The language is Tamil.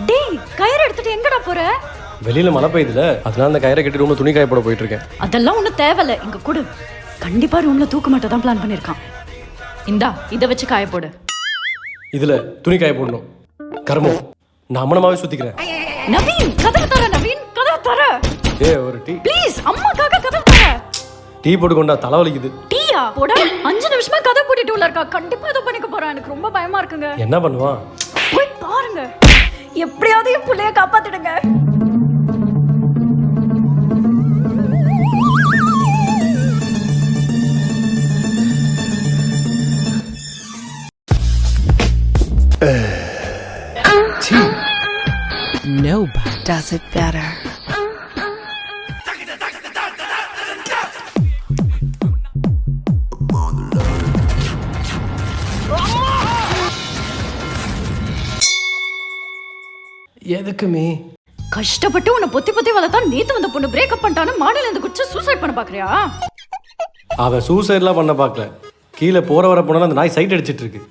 டேய் கயிறு எடுத்துட்டு எங்கடா போற? வெளியில மழை பெய்யுதுல, அதனால அந்த கயிறை கட்டி ரூம்ல துணி காய போட போயிட்டு இருக்கேன். அதெல்லாம் ஒன்றும் தேவையில்ல, இங்க கொடு. கண்டிப்பா ரூம்ல தூக்க மாட்டதான் தான் பிளான் பண்ணிருக்கான். இந்தா இதை வச்சு காய போடு. இதுல துணி காய போடணும். கர்மம், நான் அம்மனமாவே சுத்திக்கிறேன். நவீன் கதவு தர, நவீன் கதவு தர. ஒரு டீ ப்ளீஸ், அம்மாக்காக கதவு தர. டீ போட்டு கொண்டா, தலைவலிக்குது. டீயா போட? 5 நிமிஷமா கதவு போட்டுட்டு உள்ள இருக்கா. கண்டிப்பா ஏதோ பண்ணிக்க போறான். எனக்கு ரொம்ப பயமா இருக்குங்க. என்ன பண்ணுவான்? போய் பாருங்க. எப்படியாவது என் புள்ளைய காப்பாத்திடுங்க. Nobody does it better. எதுக்குமே கஷ்டப்பட்டு உன்னை பொத்தி பொத்தி வளர்த்தா நேத்து வந்த பொண்ணு பிரேக்கப் பண்ணிட்டான்னு மாடல இருந்து குடிச்சு சூசைட் பண்ண பாக்குறியா? அவன் சூசைட்லாம் பண்ண பார்க்கல. கீழே போற வர போனா அந்த நாய் சைட் அடிச்சிட்டு இருக்கு.